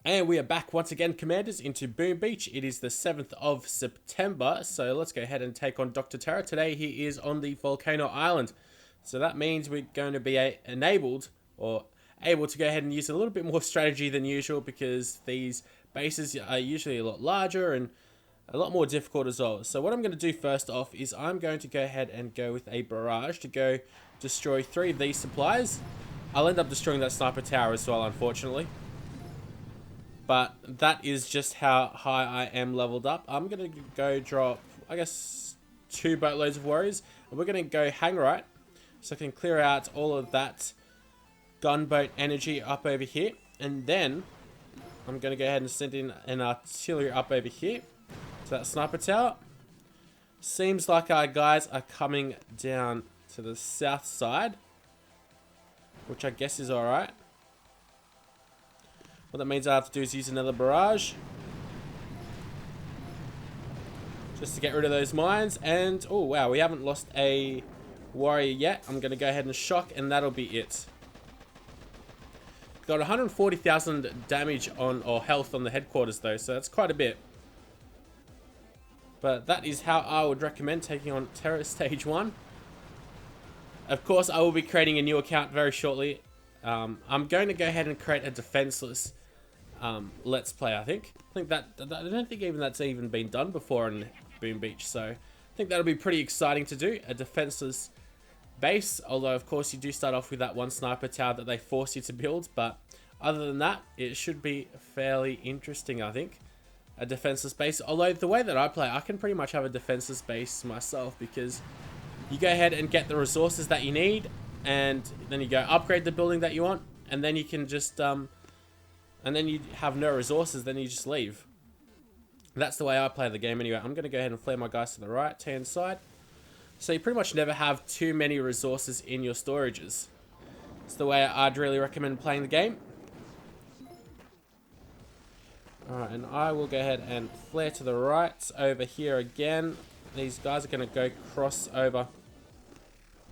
And we are back once again, Commanders, into Boom Beach. It is the 7th of September, so let's go ahead and take on Dr. Terra. Today he is on the Volcano Island, so that means we're going to be enabled, or able to go ahead and use a little bit more strategy than usual, because these bases are usually a lot larger and a lot more difficult as well. So what I'm going to do first off is I'm going to go ahead and go with a barrage to go destroy 3 of these supplies. I'll end up destroying that sniper tower as well, unfortunately. But that is just how high I am leveled up. I'm going to go drop, I guess, 2 boatloads of warriors. And we're going to go hang right. So I can clear out all of that gunboat energy up over here. And then I'm going to go ahead and send in an artillery up over here to that sniper tower. Seems like our guys are coming down to the south side, which I guess is alright. What that means I have to do is use another barrage just to get rid of those mines. And oh wow, we haven't lost a warrior yet. I'm going to go ahead and shock, and that'll be it. Got 140,000 damage on, or health on the headquarters though, so that's quite a bit. But that is how I would recommend taking on Terror Stage 1. Of course, I will be creating a new account very shortly. I'm going to go ahead and create a defenseless Let's Play, I think. I don't think even that's even been done before in Boom Beach, so I think that'll be pretty exciting to do, a defenseless base. Although, of course, you do start off with that one sniper tower that they force you to build, but other than that, it should be fairly interesting, I think. A defenseless base. Although, the way that I play, I can pretty much have a defenseless base myself, because you go ahead and get the resources that you need, and then you go upgrade the building that you want, and then you can just and then you have no resources, then you just leave. That's the way I play the game anyway. I'm going to go ahead and flare my guys to the right hand side. So you pretty much never have too many resources in your storages. It's the way I'd really recommend playing the game. Alright, and I will go ahead and flare to the right over here again. These guys are going to go cross over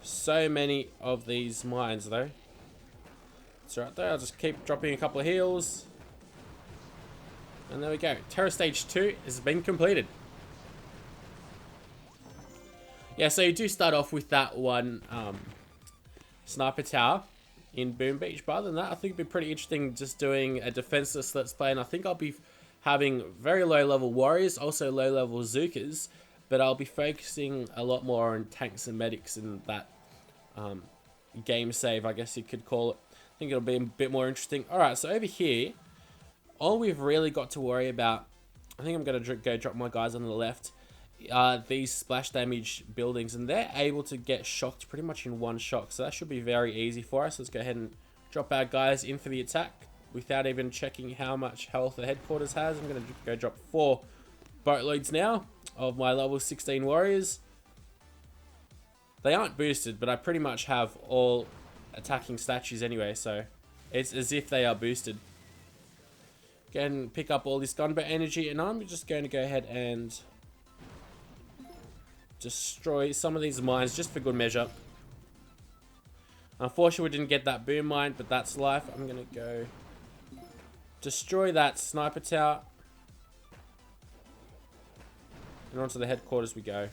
so many of these mines though. It's right there. I'll just keep dropping a couple of heals. And there we go. Terror Stage 2 has been completed. Yeah, so you do start off with that one sniper tower in Boom Beach. But other than that, I think it'd be pretty interesting just doing a defenseless Let's Play. And I think I'll be having very low level warriors, also low level Zookas. But I'll be focusing a lot more on tanks and medics in that game save, I guess you could call it. I think it'll be a bit more interesting. Alright, so over here, all we've really got to worry about, I think I'm going to go drop my guys on the left, these splash damage buildings, and they're able to get shocked pretty much in one shock, so that should be very easy for us. Let's go ahead and drop our guys in for the attack without even checking how much health the headquarters has. I'm going to go drop 4 boatloads now of my level 16 warriors. They aren't boosted, but I pretty much have all attacking statues anyway, so it's as if they are boosted. Go ahead and pick up all this gunboat energy, and I'm just going to go ahead and destroy some of these mines just for good measure. Unfortunately, we didn't get that boom mine, but that's life. I'm going to go destroy that sniper tower, and onto the headquarters we go.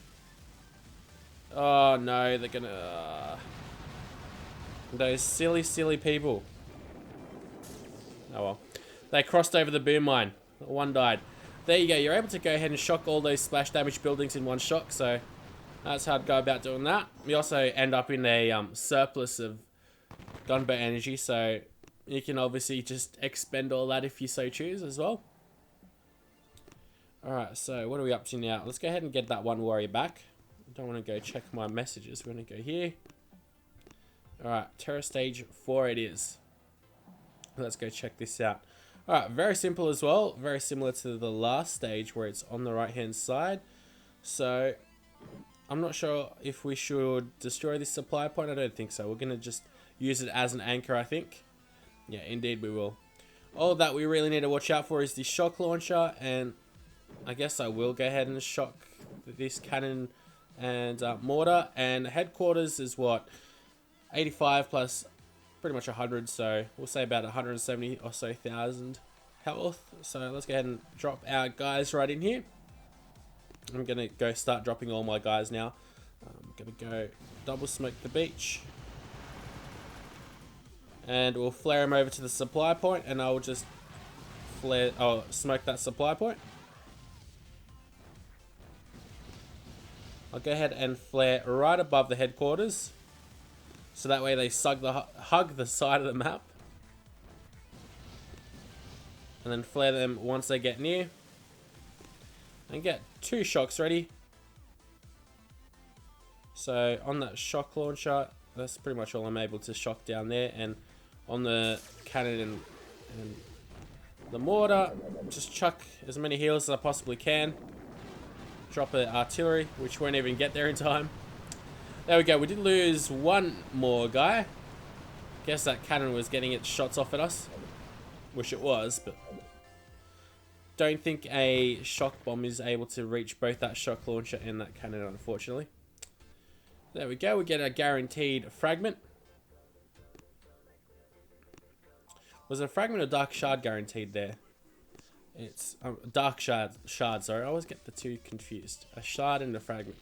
Oh no, they're gonna... those silly people. Oh well. They crossed over the boom mine. One died. There you go. You're able to go ahead and shock all those splash damage buildings in one shock. So that's how I'd go about doing that. We also end up in a surplus of gunboat energy. So you can obviously just expend all that if you so choose as well. Alright, so what are we up to now? Let's go ahead and get that one warrior back. I don't want to go check my messages. We're going to go here. Alright, Terror Stage 4 it is. Let's go check this out. Alright, very simple as well. Very similar to the last stage where it's on the right hand side. So, I'm not sure if we should destroy this supply point. I don't think so. We're going to just use it as an anchor, I think. Yeah, indeed we will. All that we really need to watch out for is the shock launcher. And I guess I will go ahead and shock this cannon and mortar. And headquarters is what? 85 plus pretty much 100, so we'll say about 170 or so thousand health. So let's go ahead and drop our guys right in here. I'm going to start dropping all my guys now. I'm going to go double smoke the beach. And we'll flare him over to the supply point, and I'll just smoke that supply point. I'll go ahead and flare right above the headquarters, so that way they hug the side of the map. And then flare them once they get near. And get 2 shocks ready. So on that shock launcher, that's pretty much all I'm able to shock down there. And on the cannon and the mortar, just chuck as many heals as I possibly can. Drop an artillery, which won't even get there in time. There we go. We did lose one more guy. Guess that cannon was getting its shots off at us. Wish it was, but don't think a shock bomb is able to reach both that shock launcher and that cannon, unfortunately. There we go. We get a guaranteed fragment. Was a fragment or dark shard guaranteed there? It's dark shard, sorry. I always get the two confused. A shard and a fragment.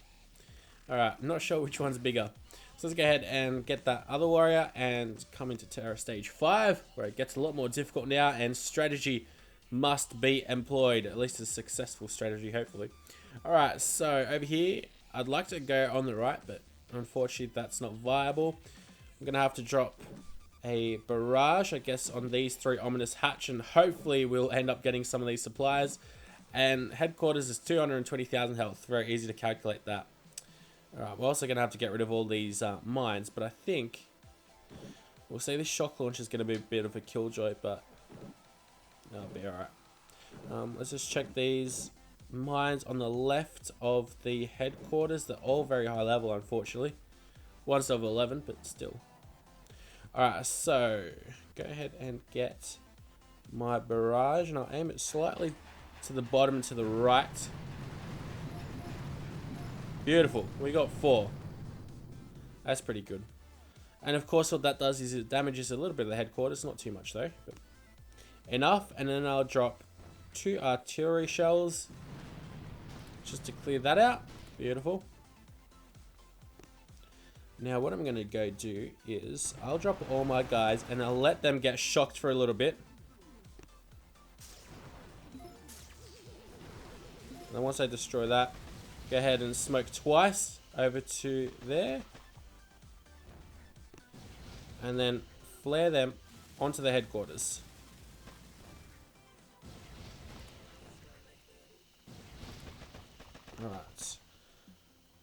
Alright, I'm not sure which one's bigger. So let's go ahead and get that other warrior and come into Terror Stage 5, where it gets a lot more difficult now, and strategy must be employed. At least a successful strategy, hopefully. Alright, so over here, I'd like to go on the right, but unfortunately that's not viable. I'm going to have to drop a barrage, I guess, on these 3 ominous hatch, and hopefully we'll end up getting some of these supplies. And headquarters is 220,000 health. Very easy to calculate that. Alright, we're also going to have to get rid of all these mines, but I think we'll say this shock launch is going to be a bit of a killjoy, but that'll be alright. Let's just check these mines on the left of the headquarters. They're all very high level, unfortunately. One's level 11, but still. Alright, so go ahead and get my barrage, and I'll aim it slightly to the bottom and to the right. Beautiful. We got 4. That's pretty good. And of course what that does is it damages a little bit of the headquarters. Not too much though. But enough. And then I'll drop 2 artillery shells just to clear that out. Beautiful. Now what I'm going to go do is I'll drop all my guys and I'll let them get shocked for a little bit. And then once I destroy that, go ahead and smoke twice over to there. And then flare them onto the headquarters. Alright.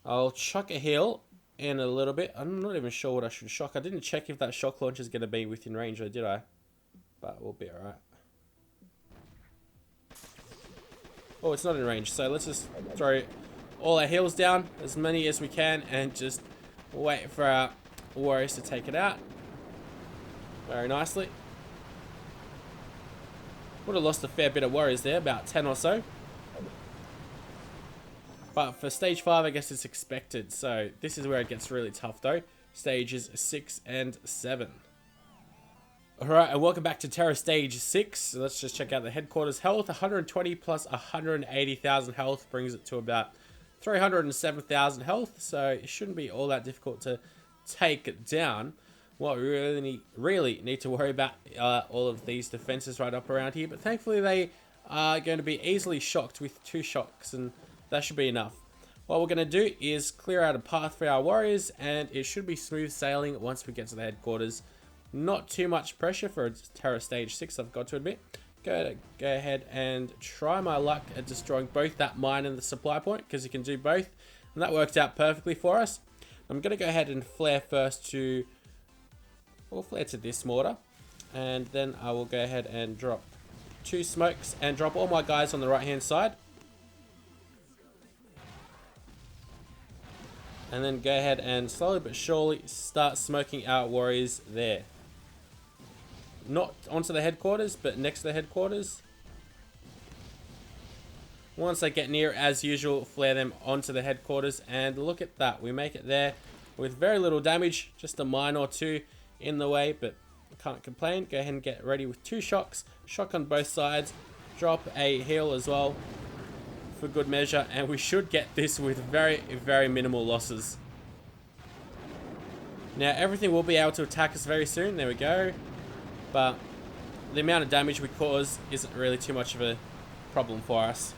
I'll chuck a heal in a little bit. I'm not even sure what I should shock. I didn't check if that shock launcher is going to be within range, or did I? But we'll be alright. Oh, it's not in range. So let's just throw all our heals down, as many as we can, and just wait for our warriors to take it out. Very nicely. Would have lost a fair bit of warriors there, about 10 or so. But for stage 5, I guess it's expected. So this is where it gets really tough though. Stages 6 and 7. Alright, and welcome back to Terror Stage 6. So let's just check out the headquarters health. 120 plus 180,000 health brings it to about 307,000 health. So it shouldn't be all that difficult to take it down. What we really need to worry about all of these defenses right up around here. But thankfully they are going to be easily shocked with 2 shocks, and that should be enough. What we're going to do is clear out a path for our warriors, and it should be smooth sailing once we get to the headquarters. Not too much pressure for a Terror Stage 6, I've got to admit. Go ahead and try my luck at destroying both that mine and the supply point, because you can do both. And that worked out perfectly for us. I'm going to go ahead and flare first to... We'll flare to this mortar. And then I will go ahead and drop 2 smokes and drop all my guys on the right hand side. And then go ahead and slowly but surely start smoking our warriors there. Not onto the headquarters, but next to the headquarters. Once they get near, as usual, flare them onto the headquarters. And look at that. We make it there with very little damage. Just a mine or 2 in the way, but can't complain. Go ahead and get ready with 2 shocks. Shock on both sides. Drop a heal as well for good measure. And we should get this with very, very minimal losses. Now, everything will be able to attack us very soon. There we go. But the amount of damage we cause isn't really too much of a problem for us.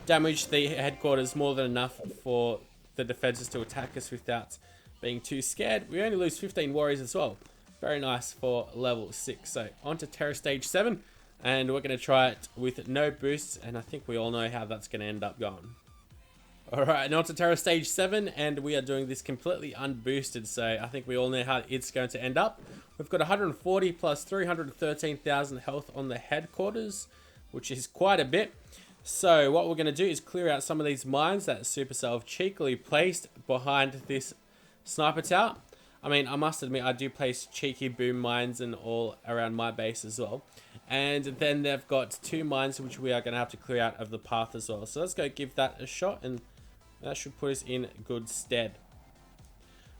Damage the headquarters more than enough for the defenses to attack us without being too scared. We only lose 15 warriors as well. Very nice for level 6. So on to Terror Stage 7. And we're going to try it with no boosts. And I think we all know how that's going to end up going. Alright, and on to Terror Stage 7. And we are doing this completely unboosted. So I think we all know how it's going to end up. We've got 140 plus 313,000 health on the headquarters, which is quite a bit. So what we're going to do is clear out some of these mines that Supercell have cheekily placed behind this sniper tower. I mean, I must admit, I do place cheeky boom mines and all around my base as well. And then they've got 2 mines which we are going to have to clear out of the path as well. So let's go give that a shot, and that should put us in good stead.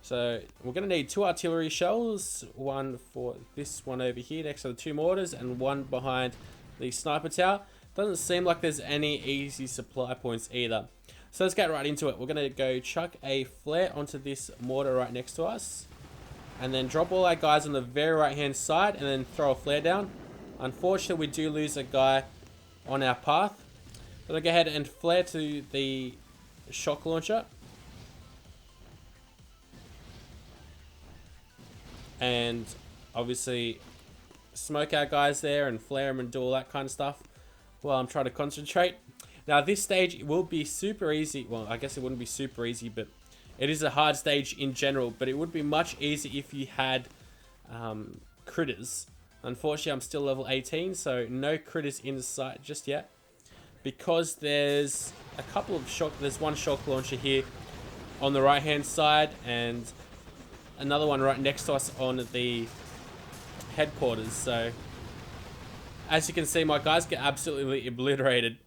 So we're going to need 2 artillery shells, one for this one over here next to the 2 mortars, and one behind the sniper tower. Doesn't seem like there's any easy supply points either. So let's get right into it. We're going to go chuck a flare onto this mortar right next to us. And then drop all our guys on the very right hand side and then throw a flare down. Unfortunately, we do lose a guy on our path. But I'll go ahead and flare to the shock launcher. And obviously smoke our guys there and flare them and do all that kind of stuff while I'm trying to concentrate. Now this stage will be super easy. Well, I guess it wouldn't be super easy, but it is a hard stage in general. But it would be much easier if you had critters. Unfortunately, I'm still level 18, so no critters in sight just yet. Because there's a couple of shock. There's one shock launcher here on the right hand side, and another one right next to us on the headquarters. So as you can see, my guys get absolutely obliterated.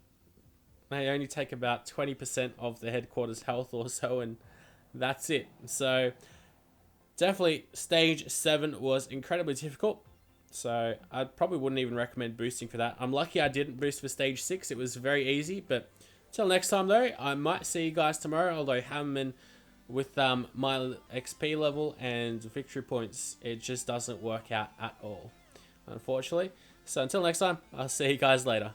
They only take about 20% of the headquarters health or so, and that's it. So definitely stage 7 was incredibly difficult. So I probably wouldn't even recommend boosting for that. I'm lucky I didn't boost for stage 6. It was very easy. But till next time though, I might see you guys tomorrow. Although Hammerman with my XP level and victory points, it just doesn't work out at all, unfortunately. So until next time, I'll see you guys later.